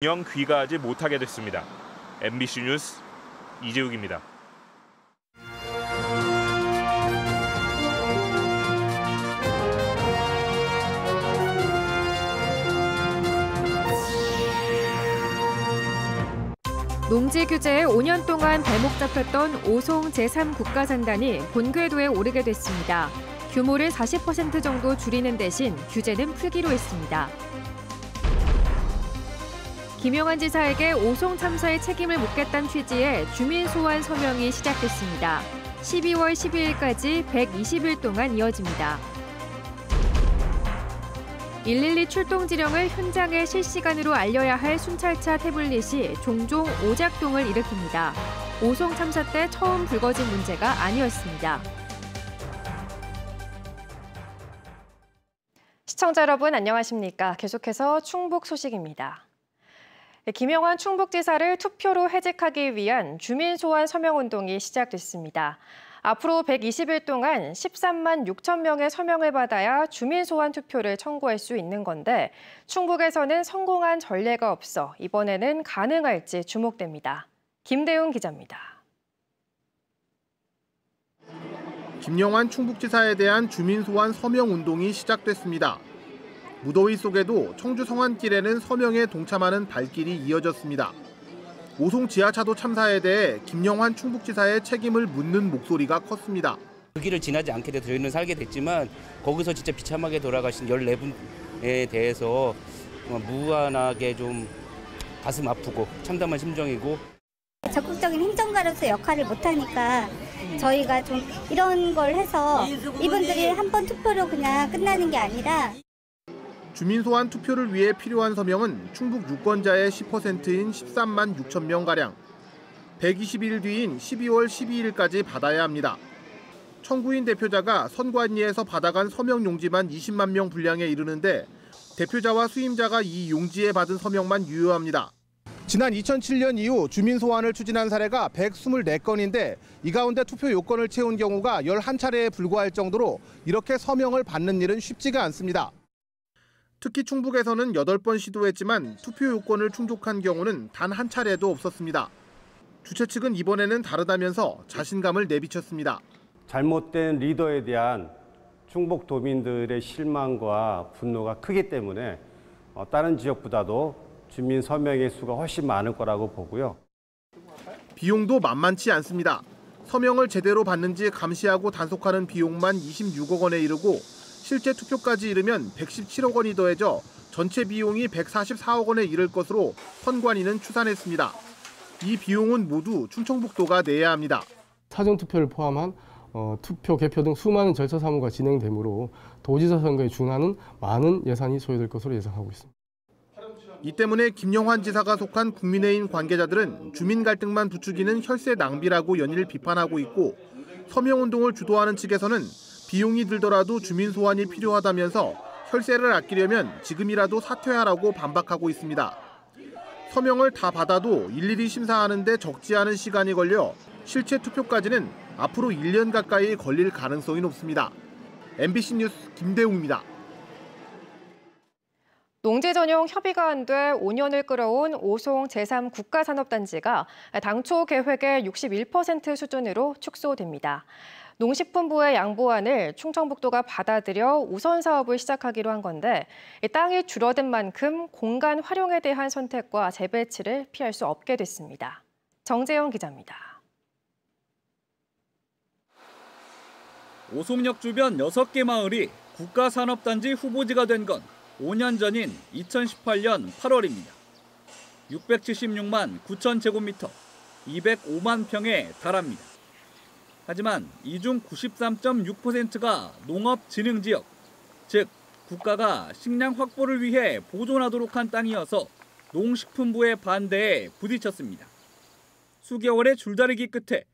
영 귀가하지 못하게 됐습니다. MBC 뉴스 이재욱입니다. 농지 규제에 5년 동안 발목 잡혔던 오송 제3국가산단이 본궤도에 오르게 됐습니다. 규모를 40% 정도 줄이는 대신 규제는 풀기로 했습니다. 김영환 지사에게 오송 참사의 책임을 묻겠다는 취지의 주민 소환 서명이 시작됐습니다. 12월 12일까지 120일 동안 이어집니다. 112 출동 지령을 현장에 실시간으로 알려야 할 순찰차 태블릿이 종종 오작동을 일으킵니다. 오송 참사 때 처음 불거진 문제가 아니었습니다. 시청자 여러분 안녕하십니까? 계속해서 충북 소식입니다. 김영환 충북지사를 투표로 해직하기 위한 주민소환 서명운동이 시작됐습니다. 앞으로 120일 동안 13만 6천 명의 서명을 받아야 주민소환 투표를 청구할 수 있는 건데 충북에서는 성공한 전례가 없어 이번에는 가능할지 주목됩니다. 김대웅 기자입니다. 김영환 충북지사에 대한 주민소환 서명운동이 시작됐습니다. 무더위 속에도 청주 성안길에는 서명에 동참하는 발길이 이어졌습니다. 오송 지하차도 참사에 대해 김영환 충북지사의 책임을 묻는 목소리가 컸습니다. 그 길을 지나지 않게 돼서 저희는 살게 됐지만 거기서 진짜 비참하게 돌아가신 14분에 대해서 무한하게 좀 가슴 아프고 참담한 심정이고 적극적인 행정가로서 역할을 못하니까 저희가 좀 이런 걸 해서 이분들이 한 번 투표로 그냥 끝나는 게 아니라 주민소환 투표를 위해 필요한 서명은 충북 유권자의 10%인 13만 6천 명가량, 120일 뒤인 12월 12일까지 받아야 합니다. 청구인 대표자가 선관위에서 받아간 서명 용지만 20만 명 분량에 이르는데 대표자와 수임자가 이 용지에 받은 서명만 유효합니다. 지난 2007년 이후 주민소환을 추진한 사례가 124건인데 이 가운데 투표 요건을 채운 경우가 11차례에 불과할 정도로 이렇게 서명을 받는 일은 쉽지가 않습니다. 특히 충북에서는 8번 시도했지만 투표 요건을 충족한 경우는 단 한 차례도 없었습니다. 주최 측은 이번에는 다르다면서 자신감을 내비쳤습니다. 잘못된 리더에 대한 충북 도민들의 실망과 분노가 크기 때문에 다른 지역보다도 주민 서명의 수가 훨씬 많을 거라고 보고요. 비용도 만만치 않습니다. 서명을 제대로 받는지 감시하고 단속하는 비용만 26억 원에 이르고 실제 투표까지 이르면 117억 원이 더해져 전체 비용이 144억 원에 이를 것으로 선관위는 추산했습니다. 이 비용은 모두 충청북도가 내야 합니다. 사전투표를 포함한 투표, 개표 등 수많은 절차 사무가 진행되므로 도지사 선거에 준하는 많은 예산이 소요될 것으로 예상하고 있습니다. 이 때문에 김영환 지사가 속한 국민의힘 관계자들은 주민 갈등만 부추기는 혈세 낭비라고 연일 비판하고 있고 서명운동을 주도하는 측에서는 비용이 들더라도 주민 소환이 필요하다면서 혈세를 아끼려면 지금이라도 사퇴하라고 반박하고 있습니다. 서명을 다 받아도 일일이 심사하는 데 적지 않은 시간이 걸려 실제 투표까지는 앞으로 1년 가까이 걸릴 가능성이 높습니다. MBC 뉴스 김대웅입니다. 농지 전용 협의가 안 돼 5년을 끌어온 오송 제3국가산업단지가 당초 계획의 61% 수준으로 축소됩니다. 농식품부의 양보안을 충청북도가 받아들여 우선 사업을 시작하기로 한 건데 땅이 줄어든 만큼 공간 활용에 대한 선택과 재배치를 피할 수 없게 됐습니다. 정재영 기자입니다. 오송역 주변 6개 마을이 국가산업단지 후보지가 된 건 5년 전인 2018년 8월입니다. 676만 9천 제곱미터, 205만 평에 달합니다. 하지만 이 중 93.6%가 농업진흥지역, 즉 국가가 식량 확보를 위해 보존하도록 한 땅이어서 농식품부의 반대에 부딪혔습니다. 수개월의 줄다리기 끝에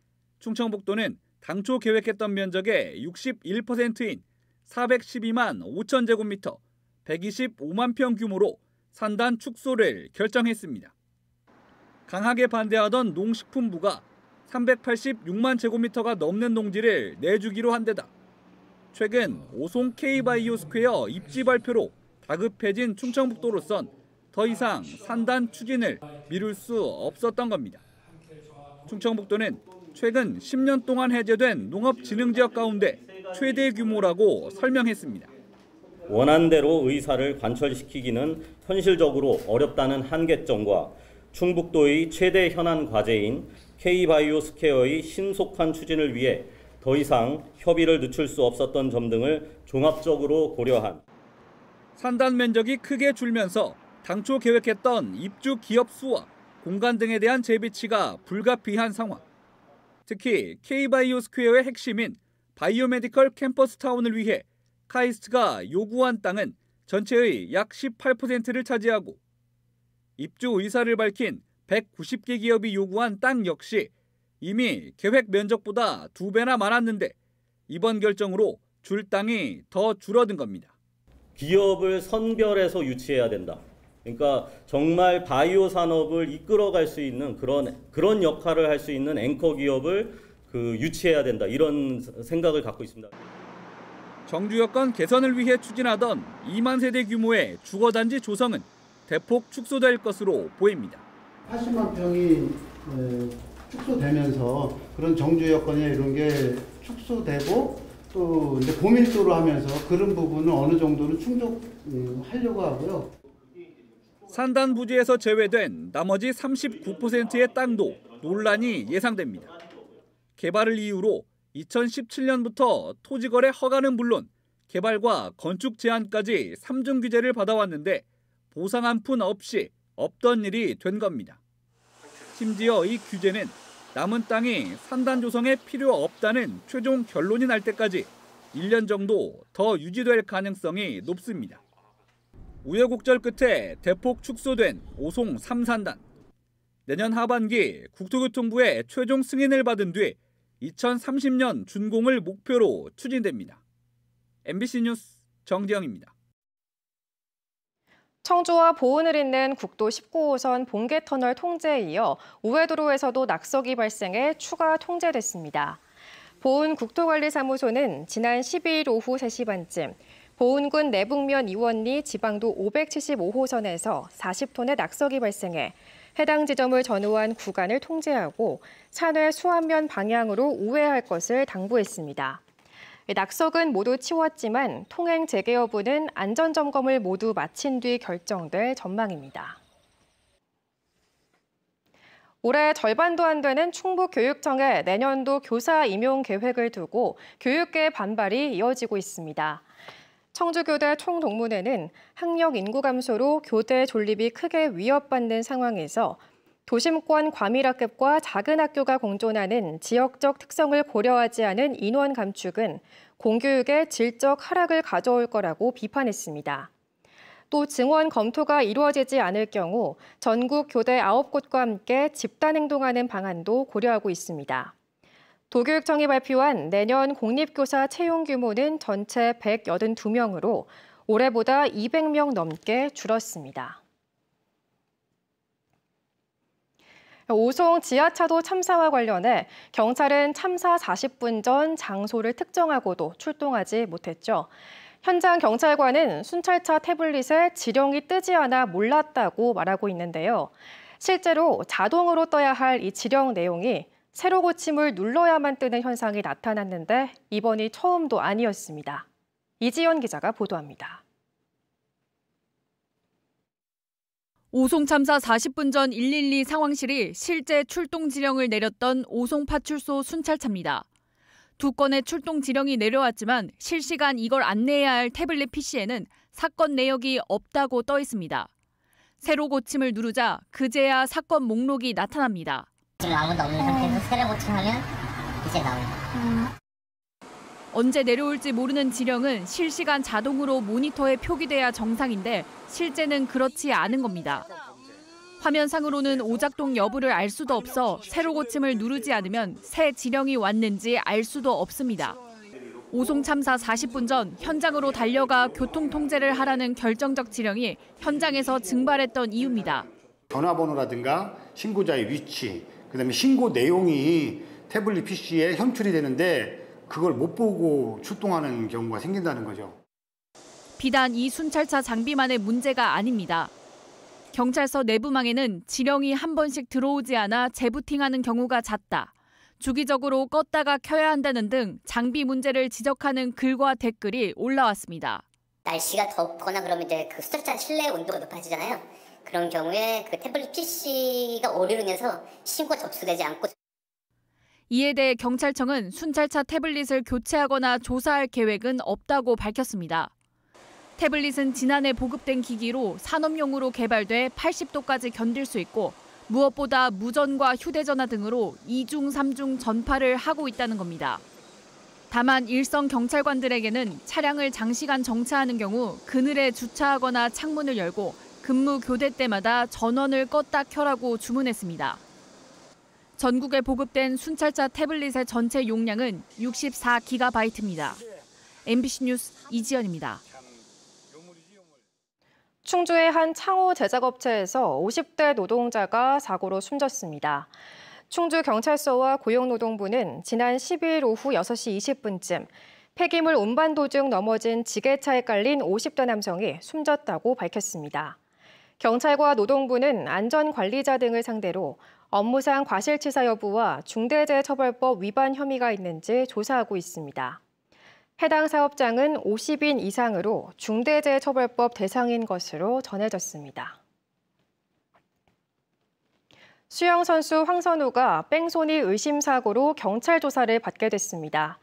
충청북도는 당초 계획했던 면적의 61%인 412만 5천 제곱미터, 125만 평 규모로 산단 축소를 결정했습니다. 강하게 반대하던 농식품부가 386만 제곱미터가 넘는 농지를 내주기로 한 데다 최근 오송 K바이오 스퀘어 입지 발표로 다급해진 충청북도로선 더 이상 산단 추진을 미룰 수 없었던 겁니다. 충청북도는 최근 10년 동안 해제된 농업진흥지역 가운데 최대 규모라고 설명했습니다. 원안대로 의사를 관철시키기는 현실적으로 어렵다는 한계점과 충북도의 최대 현안 과제인 K-바이오스퀘어의 신속한 추진을 위해 더 이상 협의를 늦출 수 없었던 점 등을 종합적으로 고려한 산단 면적이 크게 줄면서 당초 계획했던 입주 기업 수와 공간 등에 대한 재배치가 불가피한 상황. 특히 K-바이오스퀘어의 핵심인 바이오메디컬 캠퍼스 타운을 위해 카이스트가 요구한 땅은 전체의 약 18%를 차지하고 입주 의사를 밝힌 190개 기업이 요구한 땅 역시 이미 계획 면적보다 2배나 많았는데 이번 결정으로 줄 땅이 더 줄어든 겁니다. 기업을 선별해서 유치해야 된다. 그러니까 정말 바이오 산업을 이끌어갈 수 있는 그런 역할을 할 수 있는 앵커 기업을 유치해야 된다. 이런 생각을 갖고 있습니다. 정주 여건 개선을 위해 추진하던 2만 세대 규모의 주거단지 조성은 대폭 축소될 것으로 보입니다. 80만 평이 축소되면서 그런 정주 여건이나 이런 게 축소되고 또 이제 고밀도로 하면서 그런 부분은 어느 정도는 충족하려고 하고요. 산단 부지에서 제외된 나머지 39%의 땅도 논란이 예상됩니다. 개발을 이유로 2017년부터 토지거래 허가는 물론 개발과 건축 제한까지 3중 규제를 받아왔는데 보상 한 푼 없이 없던 일이 된 겁니다. 심지어 이 규제는 남은 땅이 산단 조성에 필요 없다는 최종 결론이 날 때까지 1년 정도 더 유지될 가능성이 높습니다. 우여곡절 끝에 대폭 축소된 오송 3산단. 내년 하반기 국토교통부의 최종 승인을 받은 뒤 2030년 준공을 목표로 추진됩니다. MBC 뉴스 정지영입니다. 청주와 보은을 잇는 국도 19호선 봉계터널 통제에 이어 우회도로에서도 낙석이 발생해 추가 통제됐습니다. 보은 국토관리사무소는 지난 12일 오후 3시 반쯤 보은군 내북면 이원리 지방도 575호선에서 40톤의 낙석이 발생해 해당 지점을 전후한 구간을 통제하고 산회 수안면 방향으로 우회할 것을 당부했습니다. 낙석은 모두 치웠지만 통행 재개 여부는 안전점검을 모두 마친 뒤 결정될 전망입니다. 올해 절반도 안 되는 충북교육청의 내년도 교사 임용 계획을 두고 교육계의 반발이 이어지고 있습니다. 청주교대 총동문회는 학력 인구 감소로 교대 존립이 크게 위협받는 상황에서 도심권 과밀학급과 작은 학교가 공존하는 지역적 특성을 고려하지 않은 인원 감축은 공교육의 질적 하락을 가져올 거라고 비판했습니다. 또 증원 검토가 이루어지지 않을 경우 전국 교대 9곳과 함께 집단행동하는 방안도 고려하고 있습니다. 도교육청이 발표한 내년 공립교사 채용 규모는 전체 182명으로 올해보다 200명 넘게 줄었습니다. 오송 지하차도 참사와 관련해 경찰은 참사 40분 전 장소를 특정하고도 출동하지 못했죠. 현장 경찰관은 순찰차 태블릿에 지령이 뜨지 않아 몰랐다고 말하고 있는데요. 실제로 자동으로 떠야 할 이 지령 내용이 세로 고침을 눌러야만 뜨는 현상이 나타났는데 이번이 처음도 아니었습니다. 이지연 기자가 보도합니다. 오송 참사 40분 전 112 상황실이 실제 출동 지령을 내렸던 오송 파출소 순찰차입니다. 2건의 출동 지령이 내려왔지만 실시간 이걸 안내해야 할 태블릿 PC에는 사건 내역이 없다고 떠 있습니다. 세로 고침을 누르자 그제야 사건 목록이 나타납니다. 지금 아무도 없는 상태에서 세로 고침하면 이제 나옵니다. 언제 내려올지 모르는 지령은 실시간 자동으로 모니터에 표기돼야 정상인데 실제는 그렇지 않은 겁니다. 화면상으로는 오작동 여부를 알 수도 없어 세로 고침을 누르지 않으면 새 지령이 왔는지 알 수도 없습니다. 오송 참사 40분 전 현장으로 달려가 교통 통제를 하라는 결정적 지령이 현장에서 증발했던 이유입니다. 전화번호라든가 신고자의 위치, 그다음에 신고 내용이 태블릿 PC에 현출이 되는데 그걸 못 보고 출동하는 경우가 생긴다는 거죠. 비단 이 순찰차 장비만의 문제가 아닙니다. 경찰서 내부망에는 지령이 한 번씩 들어오지 않아 재부팅하는 경우가 잦다. 주기적으로 껐다가 켜야 한다는 등 장비 문제를 지적하는 글과 댓글이 올라왔습니다. 날씨가 덥거나 그러면 이제 그 수납장 실내 온도가 높아지잖아요. 그런 경우에 그 태블릿 PC가 오류로 인해서 신고가 접수되지 않고. 이에 대해 경찰청은 순찰차 태블릿을 교체하거나 조사할 계획은 없다고 밝혔습니다. 태블릿은 지난해 보급된 기기로 산업용으로 개발돼 80도까지 견딜 수 있고 무엇보다 무전과 휴대전화 등으로 2중, 3중 전파를 하고 있다는 겁니다. 다만 일선 경찰관들에게는 차량을 장시간 정차하는 경우 그늘에 주차하거나 창문을 열고 근무 교대 때마다 전원을 껐다 켜라고 주문했습니다. 전국에 보급된 순찰차 태블릿의 전체 용량은 64GB입니다. MBC 뉴스 이지연입니다. 충주의 한 창호 제작업체에서 50대 노동자가 사고로 숨졌습니다. 충주경찰서와 고용노동부는 지난 12일 오후 6시 20분쯤 폐기물 운반 도중 넘어진 지게차에 깔린 50대 남성이 숨졌다고 밝혔습니다. 경찰과 노동부는 안전관리자 등을 상대로 업무상 과실치사 여부와 중대재해처벌법 위반 혐의가 있는지 조사하고 있습니다. 해당 사업장은 50인 이상으로 중대재해처벌법 대상인 것으로 전해졌습니다. 수영선수 황선우가 뺑소니 의심 사고로 경찰 조사를 받게 됐습니다.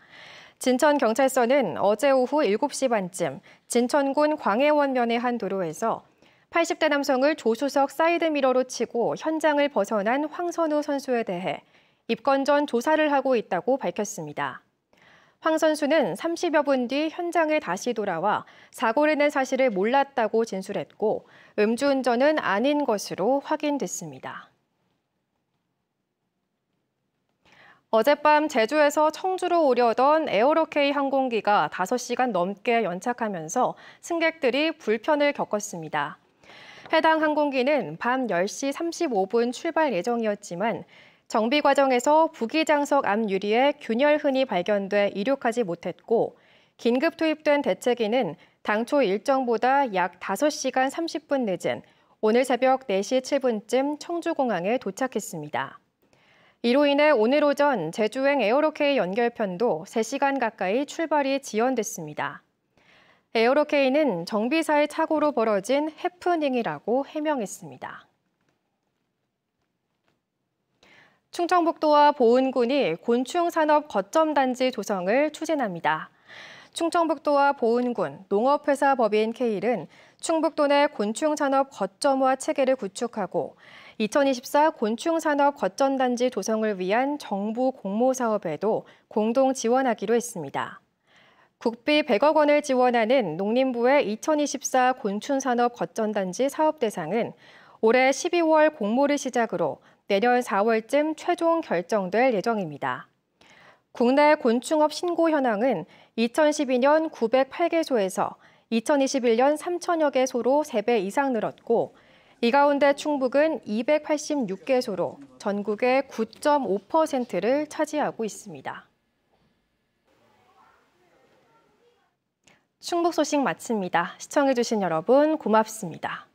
진천경찰서는 어제 오후 7시 반쯤 진천군 광해원면의 한 도로에서 80대 남성을 조수석 사이드미러로 치고 현장을 벗어난 황선우 선수에 대해 입건 전 조사를 하고 있다고 밝혔습니다. 황 선수는 30여 분 뒤 현장에 다시 돌아와 사고를 낸 사실을 몰랐다고 진술했고 음주운전은 아닌 것으로 확인됐습니다. 어젯밤 제주에서 청주로 오려던 에어로케이 항공기가 5시간 넘게 연착하면서 승객들이 불편을 겪었습니다. 해당 항공기는 밤 10시 35분 출발 예정이었지만 정비 과정에서 부기장석 앞 유리에 균열흔이 발견돼 이륙하지 못했고 긴급 투입된 대체기는 당초 일정보다 약 5시간 30분 늦은 오늘 새벽 4시 7분쯤 청주공항에 도착했습니다. 이로 인해 오늘 오전 제주행 에어로케이 연결편도 3시간 가까이 출발이 지연됐습니다. 에어로케이는 정비사의 착오로 벌어진 해프닝이라고 해명했습니다. 충청북도와 보은군이 곤충산업 거점단지 조성을 추진합니다. 충청북도와 보은군, 농업회사 법인 K는 충북도 내 곤충산업 거점화 체계를 구축하고 2024 곤충산업 거점단지 조성을 위한 정부 공모사업에도 공동 지원하기로 했습니다. 국비 100억 원을 지원하는 농림부의 2024 곤충산업 거점단지 사업 대상은 올해 12월 공모를 시작으로 내년 4월쯤 최종 결정될 예정입니다. 국내 곤충업 신고 현황은 2012년 908개소에서 2021년 3천여 개소로 3배 이상 늘었고 이 가운데 충북은 286개소로 전국의 9.5%를 차지하고 있습니다. 충북 소식 마칩니다. 시청해주신 여러분 고맙습니다.